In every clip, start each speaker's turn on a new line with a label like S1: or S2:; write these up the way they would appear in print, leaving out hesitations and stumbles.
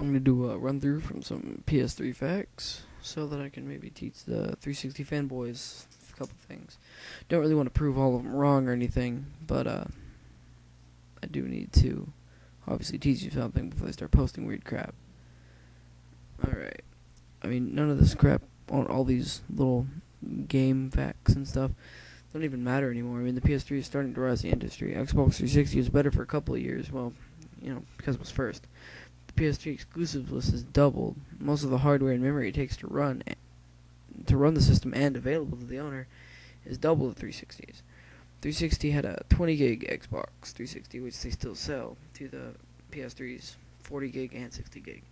S1: I'm gonna do a run through from some PS3 facts so that I can maybe teach the 360 fanboys a couple things. Don't really want to prove all of them wrong or anything, but I do need to obviously teach you something before they start posting weird crap. Alright. I mean, none of this crap on all these little game facts and stuff don't even matter anymore. I mean, the PS3 is starting to rise the industry. Xbox 360 was better for a couple of years. Well, because it was first. The PS3 exclusives list has doubled. Most of the hardware and memory it takes to run the system and available to the owner is double the 360's. 360 had a 20 gig Xbox 360, which they still sell to the PS3's 40 gig and 60 gig.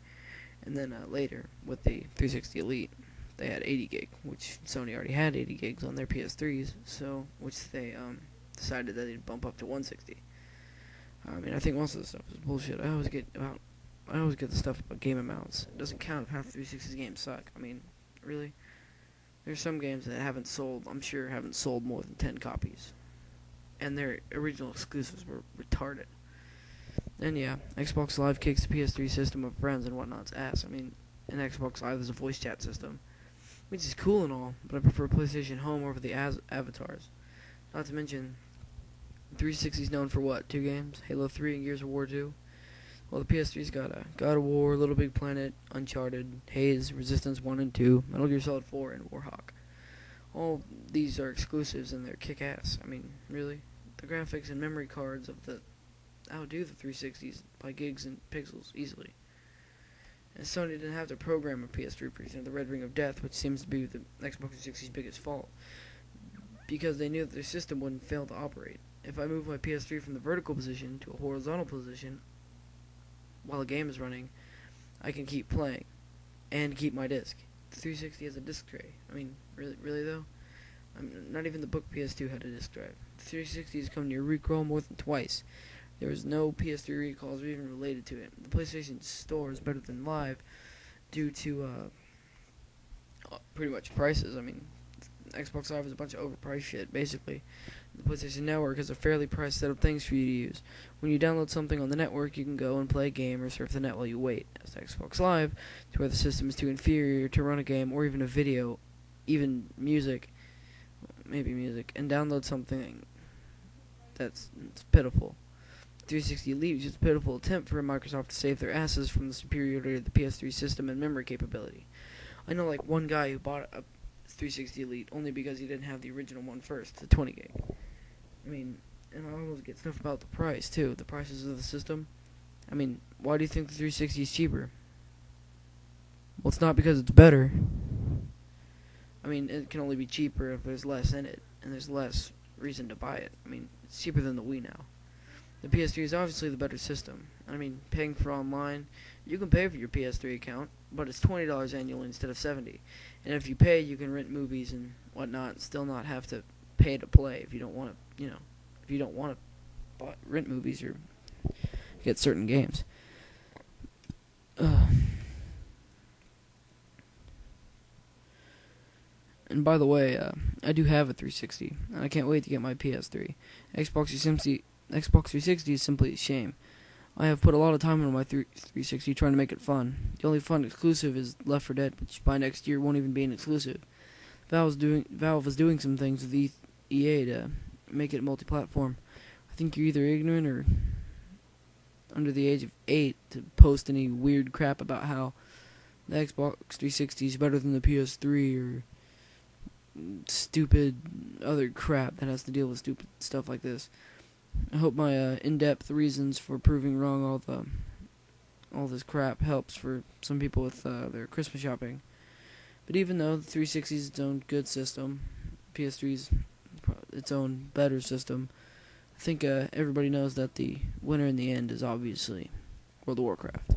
S1: And then later, with the 360 Elite, they had 80 gig, which Sony already had 80 gigs on their PS3s, so which they decided that they'd bump up to 160. I mean, I think most of the stuff is bullshit. I always get the stuff about game amounts. It doesn't count if half the 360's games suck. I mean, really? There's some games that haven't sold more than 10 copies. And their original exclusives were retarded. And yeah, Xbox Live kicks the PS3 system of friends and whatnot's ass. I mean, in Xbox Live there's a voice chat system, which is cool and all, but I prefer PlayStation Home over the avatars. Not to mention, 360's known for what? 2 games? Halo 3 and Gears of War 2? Well, the PS3's got God of War, Little Big Planet, Uncharted, Haze, Resistance 1 and 2, Metal Gear Solid 4, and Warhawk. All these are exclusives and they're kick-ass. I mean, really? The graphics and memory cards of the outdo the 360s by gigs and pixels easily. And Sony didn't have to program a PS3 version of the Red Ring of Death, which seems to be the Xbox 360's biggest fault, because they knew that their system wouldn't fail to operate. If I move my PS3 from the vertical position to a horizontal position while a game is running, I can keep playing and keep my disc. The 360 has a disc tray. I mean, really though? Not even the book PS2 had a disc drive. The 360 has come near recall more than twice. There was no PS3 recalls or even related to it. The PlayStation Store is better than Live due to pretty much prices. I mean, Xbox Live is a bunch of overpriced shit, basically. The PlayStation Network is a fairly priced set of things for you to use. When you download something on the network, you can go and play a game or surf the net while you wait. As Xbox Live, to where the system is too inferior to run a game or even a video, even music, maybe music, and download something that's pitiful. 360 Elite is just a pitiful attempt for Microsoft to save their asses from the superiority of the PS3 system and memory capability. I know like one guy who bought a 360 Elite only because he didn't have the original one first, the 20 gig. I mean, and I almost get stuff about the price too, the prices of the system. I mean, why do you think the 360 is cheaper? Well, it's not because it's better. I mean, it can only be cheaper if there's less in it, and there's less reason to buy it. I mean, it's cheaper than the Wii now. The PS3 is obviously the better system. I mean, paying for online, you can pay for your PS3 account, but it's $20 annually instead of $70. And if you pay, you can rent movies and whatnot, and still not have to pay to play if you don't want to, if you don't want to rent movies or get certain games. And by the way, I do have a 360, and I can't wait to get my PS3. Xbox 360 is simply a shame. I have put a lot of time into my 360 trying to make it fun. The only fun exclusive is Left 4 Dead, which by next year won't even be an exclusive. Valve is doing some things with EA to make it multi-platform. I think you're either ignorant or under the age of 8 to post any weird crap about how the Xbox 360 is better than the PS3 or stupid other crap that has to deal with stupid stuff like this. I hope my in-depth reasons for proving wrong all this crap helps for some people with their Christmas shopping. But even though the 360 is its own good system, PS3 is its own better system, I think everybody knows that the winner in the end is obviously World of Warcraft.